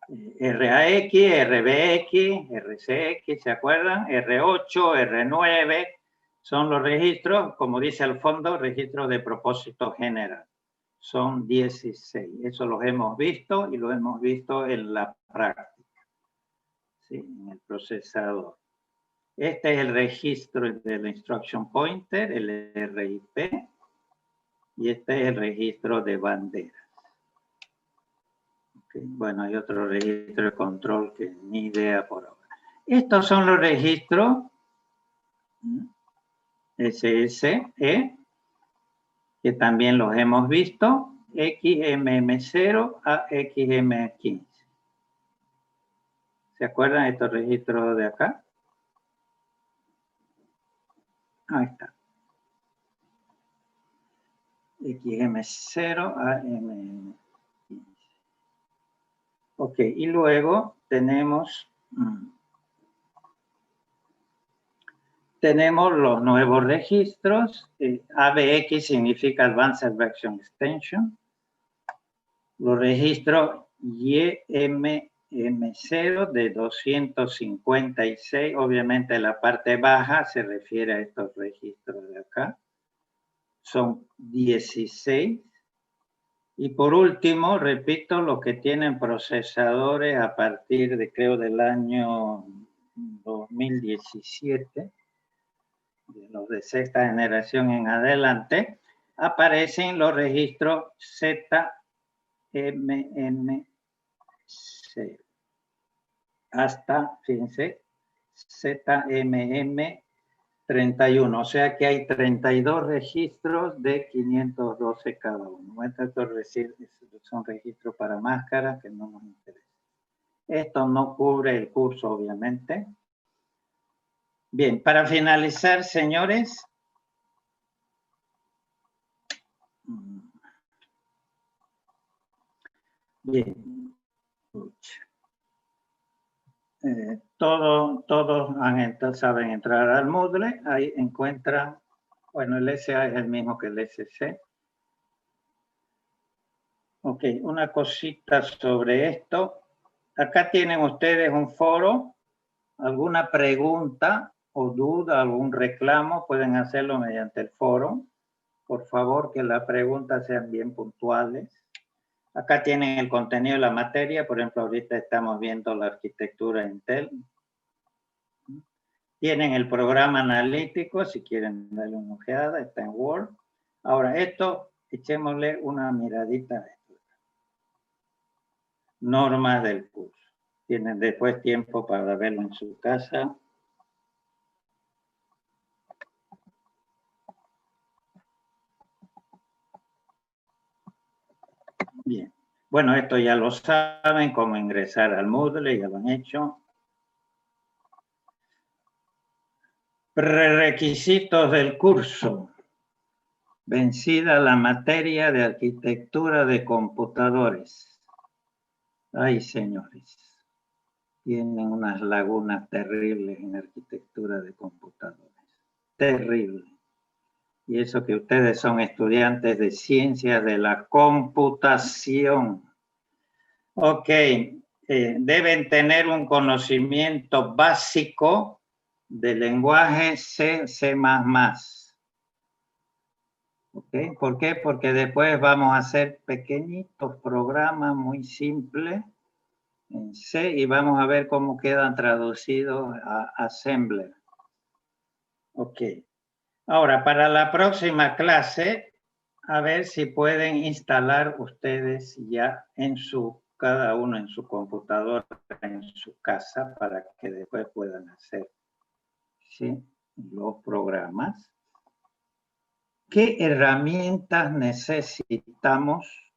RAX, RBX, RCX, ¿se acuerdan? R8, R9, son los registros, como dice al fondo, registros de propósito general. Son 16. Eso los hemos visto y lo hemos visto en la práctica, ¿sí? En el procesador. Este es el registro del Instruction Pointer, el RIP, y este es el registro de banderas. Okay. Bueno, hay otro registro de control que ni idea por ahora. Estos son los registros SSE, que también los hemos visto, XMM0 a XM15. ¿Se acuerdan de estos registros de acá? Ahí está. XM0 a MM15. Ok, y luego tenemos los nuevos registros. AVX significa Advanced Vector Extension. Los registros YMM0 de 256. Obviamente la parte baja se refiere a estos registros de acá. Son 16. Y por último, repito, los que tienen procesadores a partir de, creo, del año 2017, de los de sexta generación en adelante, aparecen los registros ZMM0 hasta, fíjense, ZMM31, o sea que hay 32 registros de 512 cada uno. Estos son registros para máscaras que no nos interesan. Esto no cubre el curso, obviamente. Bien, para finalizar, señores, Bien. Todos saben entrar al Moodle. Ahí encuentran, bueno, el SA es el mismo que el SC. Ok, una cosita sobre esto. Acá tienen ustedes un foro. Alguna pregunta o duda, algún reclamo, pueden hacerlo mediante el foro. Por favor, que las preguntas sean bien puntuales. Acá tienen el contenido de la materia. Por ejemplo, ahorita estamos viendo la arquitectura Intel. Tienen el programa analítico, si quieren darle una ojeada, está en Word. Ahora, esto, echémosle una miradita a esto. Normas del curso. Tienen después tiempo para verlo en su casa. Bien. Bueno, esto ya lo saben, cómo ingresar al Moodle, ya lo han hecho. Prerequisitos del curso. Vencida la materia de arquitectura de computadores. Ay, señores. Tienen unas lagunas terribles en arquitectura de computadores. Terrible. Y eso que ustedes son estudiantes de ciencias de la computación. Ok. Deben tener un conocimiento básico del lenguaje C, C++. ¿Okay? ¿Por qué? Porque después vamos a hacer pequeñitos programas muy simples en C y vamos a ver cómo quedan traducidos a Assembler. Ok. Ahora, para la próxima clase, a ver si pueden instalar ustedes ya cada uno en su computadora, en su casa, para que después puedan hacer, ¿sí?, los programas. ¿Qué herramientas necesitamos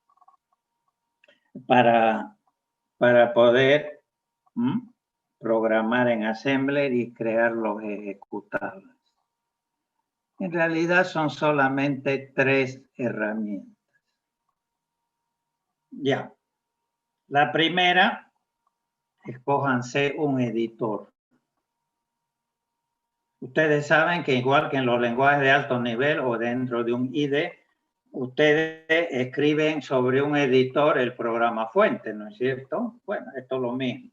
para poder programar en Assembler y crear los ejecutables? En realidad son solamente 3 herramientas. Ya. La primera, escójanse un editor. Ustedes saben que igual que en los lenguajes de alto nivel o dentro de un IDE, ustedes escriben sobre un editor el programa fuente, ¿no es cierto? Bueno, esto es lo mismo.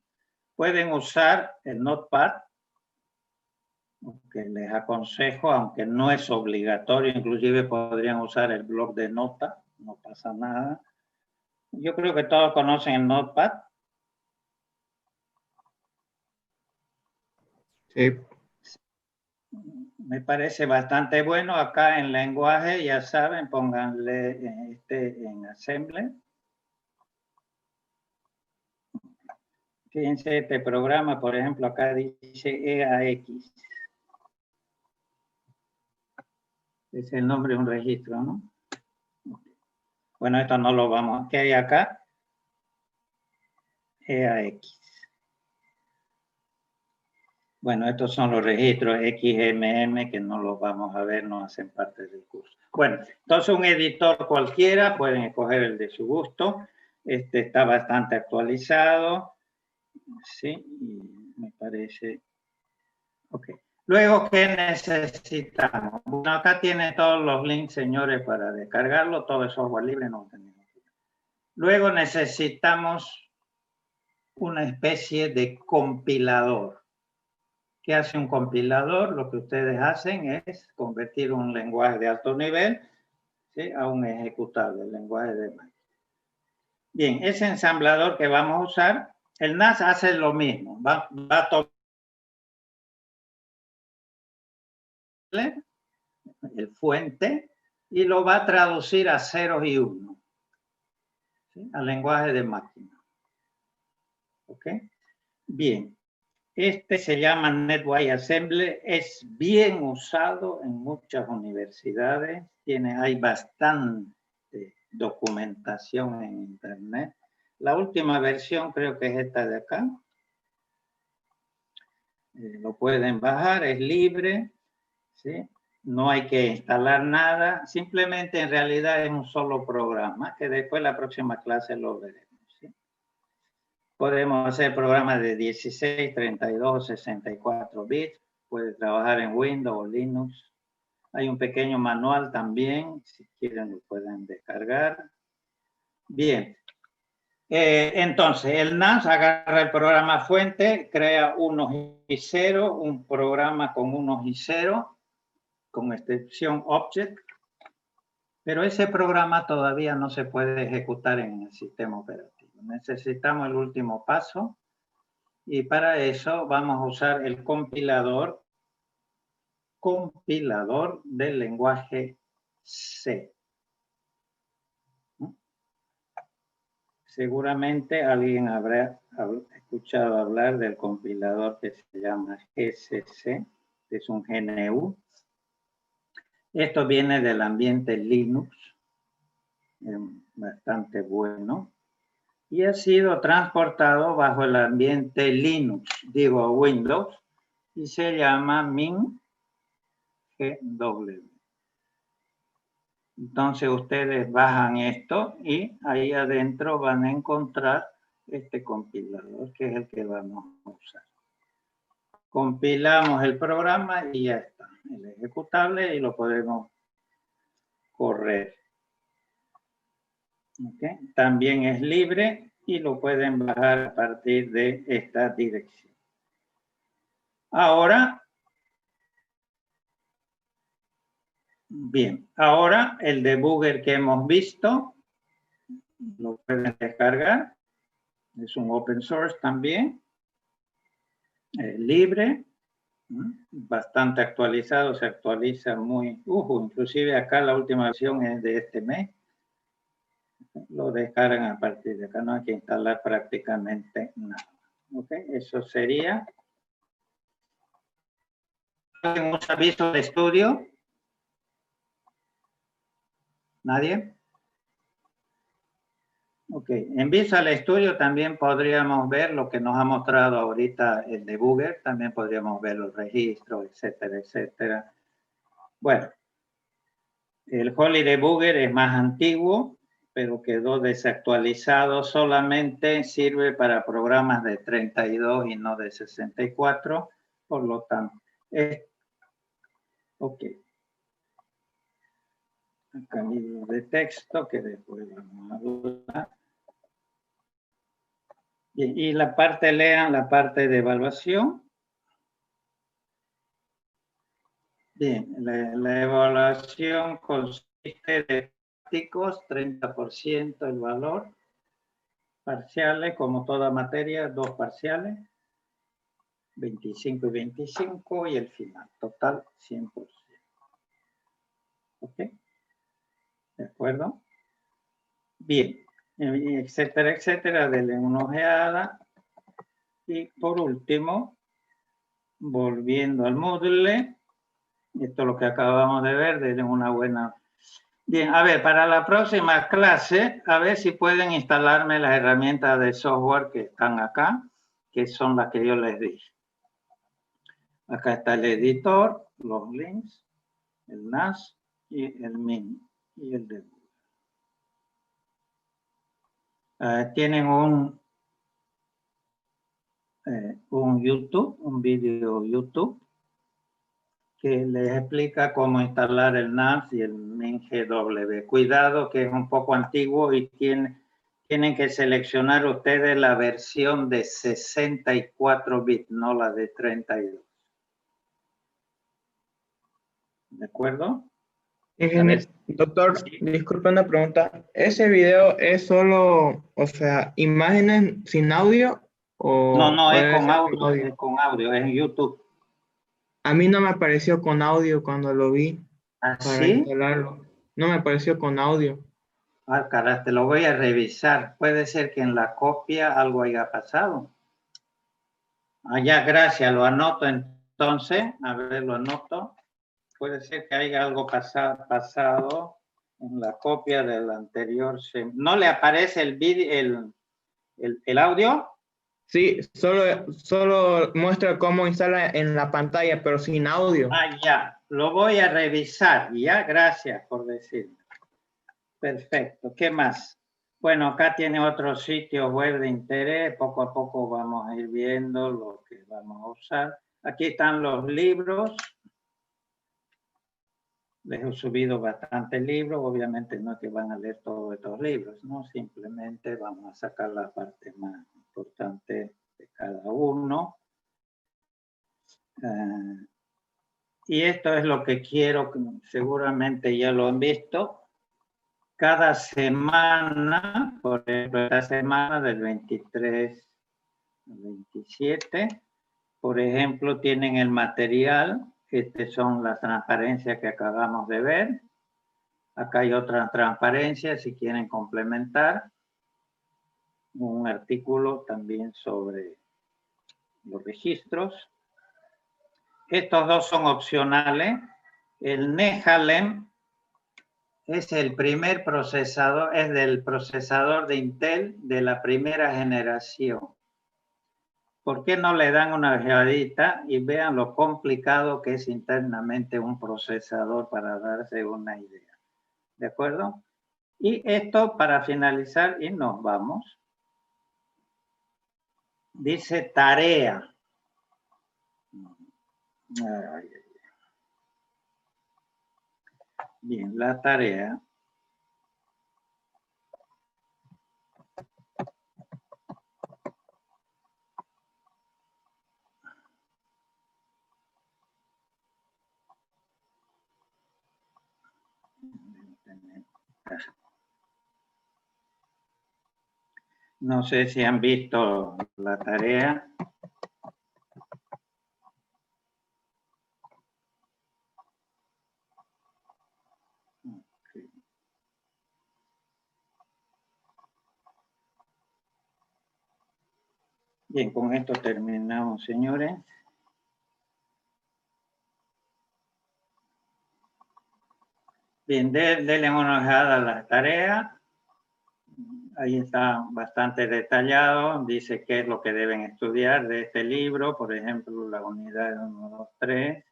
Pueden usar el Notepad, que les aconsejo, aunque no es obligatorio, inclusive podrían usar el bloc de notas, no pasa nada. Yo creo que todos conocen el Notepad. Sí. Me parece bastante bueno. Acá en lenguaje, ya saben, pónganle en Assembler. Fíjense, este programa, por ejemplo, acá dice EAX. Es el nombre de un registro, ¿no? Bueno, esto no lo vamos. ¿Qué hay acá? EAX. Bueno, estos son los registros XMM que no los vamos a ver, no hacen parte del curso. Bueno, entonces un editor cualquiera, pueden escoger el de su gusto. Este está bastante actualizado. Sí, y me parece. Ok. Luego, ¿qué necesitamos? Bueno, acá tiene todos los links, señores, para descargarlo. Todo es software libre, no tenemos. Luego necesitamos una especie de compilador. ¿Qué hace un compilador? Lo que ustedes hacen es convertir un lenguaje de alto nivel, ¿sí?, a un ejecutable, el lenguaje de máquina. Bien, ese ensamblador que vamos a usar, el NAS hace lo mismo. Va a tomar el fuente y lo va a traducir a ceros y unos, ¿sí?, al lenguaje de máquina. ¿Ok? Bien. Este se llama NetWise Assembler, es bien usado en muchas universidades, hay bastante documentación en internet. La última versión creo que es esta de acá. Lo pueden bajar, es libre, ¿sí? No hay que instalar nada, simplemente en realidad es un solo programa, que después la próxima clase lo veremos, ¿sí? Podemos hacer programas de 16, 32 o 64 bits. Puede trabajar en Windows o Linux. Hay un pequeño manual también. Si quieren lo pueden descargar. Bien. Entonces, el NAS agarra el programa fuente, crea unos y cero, un programa con unos y cero, con excepción object. Pero ese programa todavía no se puede ejecutar en el sistema operativo. Necesitamos el último paso y para eso vamos a usar el compilador del lenguaje C. Seguramente alguien habrá escuchado hablar del compilador que se llama GCC, que es un GNU. Esto viene del ambiente Linux, bastante bueno, y ha sido transportado bajo el ambiente Linux, digo Windows, y se llama MinGW. Entonces ustedes bajan esto y ahí adentro van a encontrar este compilador, que es el que vamos a usar. Compilamos el programa y ya está, el ejecutable, y lo podemos correr. ¿Okay? También es libre y lo pueden bajar a partir de esta dirección. Ahora, bien, ahora el debugger que hemos visto lo pueden descargar. Es un open source también, libre, bastante actualizado, se actualiza muy, inclusive acá la última versión es de este mes. Lo descargan a partir de acá, no hay que instalar prácticamente nada. ¿Ok? Eso sería. ¿Alguien usa Visual Studio? ¿Nadie? Ok, en Visual Studio también podríamos ver lo que nos ha mostrado ahorita el debugger, también podríamos ver los registros, etcétera, etcétera. Bueno, el Holy Debugger es más antiguo, pero quedó desactualizado, solamente sirve para programas de 32 y no de 64, por lo tanto, ok. Acá libro de texto que después vamos a hablar. Y la parte, lean la parte de evaluación. Bien, la evaluación consiste de prácticos, 30% el valor, parciales, como toda materia, 2 parciales, 25 y 25, y el final, total 100%. ¿Ok? ¿De acuerdo? Bien, etcétera, etcétera, denle una ojeada. Y por último, volviendo al Moodle, esto es lo que acabamos de ver, denle una buena... Bien, a ver, para la próxima clase, a ver si pueden instalarme las herramientas de software que están acá, que son las que yo les dije. Acá está el editor, los links, el NAS y el MIN y el debug. Tienen un YouTube, un video YouTube, que les explica cómo instalar el NAS y el MinGW. Cuidado que es un poco antiguo y tienen que seleccionar ustedes la versión de 64 bits, no la de 32. ¿De acuerdo? Doctor, Sí. disculpe una pregunta. ¿Ese video es solo, o sea, imágenes sin audio? No, o es debe con ser audio, es con audio, es en YouTube. A mí no me apareció con audio cuando lo vi para ¿Así? instalarlo. No me apareció con audio. Ah, caray, te lo voy a revisar. Puede ser que en la copia algo haya pasado. Ah, ya, gracias, lo anoto entonces. A ver, lo anoto. Puede ser que haya algo pasado en la copia del anterior. ¿No le aparece el audio? Sí, solo muestra cómo instala en la pantalla, pero sin audio. Ah, ya, lo voy a revisar. Ya, gracias por decirme. Perfecto, ¿qué más? Bueno, acá tiene otros sitios web de interés. Poco a poco vamos a ir viendo lo que vamos a usar. Aquí están los libros. Les he subido bastantes libros. Obviamente no es que van a leer todos estos libros, ¿no? Simplemente vamos a sacar la parte más importante de cada uno. Y esto es lo que quiero, seguramente ya lo han visto. Cada semana, por ejemplo, esta semana del 23 al 27, por ejemplo, tienen el material. Estas son las transparencias que acabamos de ver. Acá hay otra transparencia, si quieren complementar. Un artículo también sobre los registros. Estos dos son opcionales. El Nehalem es el primer procesador, es del procesador de Intel de la primera generación. ¿Por qué no le dan una ojeadita y vean lo complicado que es internamente un procesador para darse una idea? ¿De acuerdo? Y esto para finalizar y nos vamos. Dice tarea. Bien, la tarea. No sé si han visto la tarea. Bien, con esto terminamos, señores. Bien, denle una ojeada a la tarea. Ahí está bastante detallado. Dice qué es lo que deben estudiar de este libro. Por ejemplo, la unidad 1, 2, 3.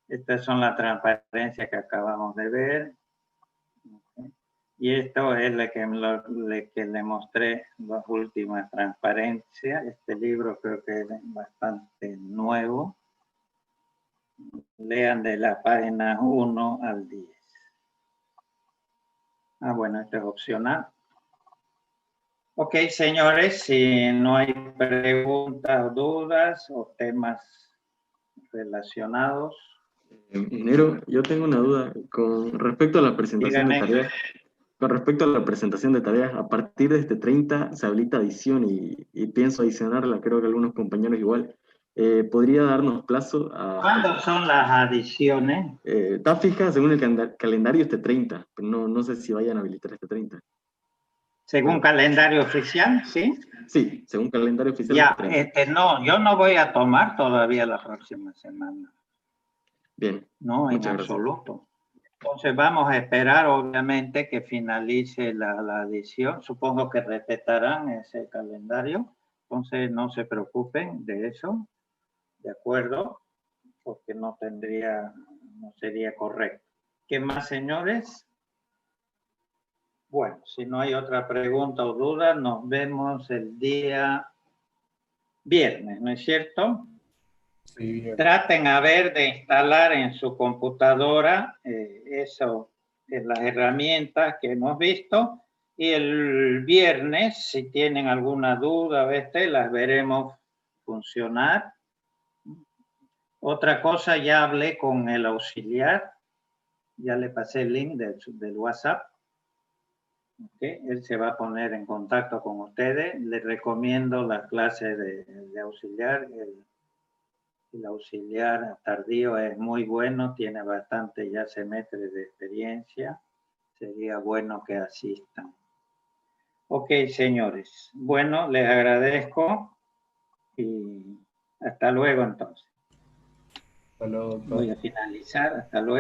Estas son las transparencias que acabamos de ver. Y esto es lo que le mostré, las últimas transparencias. Este libro creo que es bastante nuevo. Lean de la página 1 al 10. Ah, bueno, esto es opcional. Ok, señores, si no hay preguntas, dudas o temas relacionados. Ingeniero, yo tengo una duda con respecto a la presentación de tareas. Con respecto a la presentación de tareas, a partir de este 30 se habilita adición y pienso adicionarla, creo que algunos compañeros igual. ¿Podría darnos plazo a...? ¿Cuándo son las adiciones? Está fija según el calendario este 30, pero no sé si vayan a habilitar este 30. Según calendario oficial, ¿sí? Sí, según calendario oficial. Ya, este 30. no, yo no voy a tomar todavía la próxima semana. Bien. No, en absoluto. Entonces vamos a esperar, obviamente, que finalice la adición. Supongo que respetarán ese calendario. Entonces no se preocupen de eso. ¿De acuerdo? Porque no sería correcto. ¿Qué más, señores? Bueno, si no hay otra pregunta o duda, nos vemos el día viernes, ¿no es cierto? Sí, Traten a ver de instalar en su computadora las herramientas que hemos visto y el viernes, si tienen alguna duda, las veremos funcionar. Otra cosa, ya hablé con el auxiliar, ya le pasé el link del WhatsApp. Okay. Él se va a poner en contacto con ustedes. Les recomiendo la clase de auxiliar. El auxiliar tardío es muy bueno, tiene bastante ya semestres de experiencia. Sería bueno que asistan. Ok, señores. Bueno, les agradezco y hasta luego entonces. hasta luego, doctor. Voy a finalizar. Hasta luego.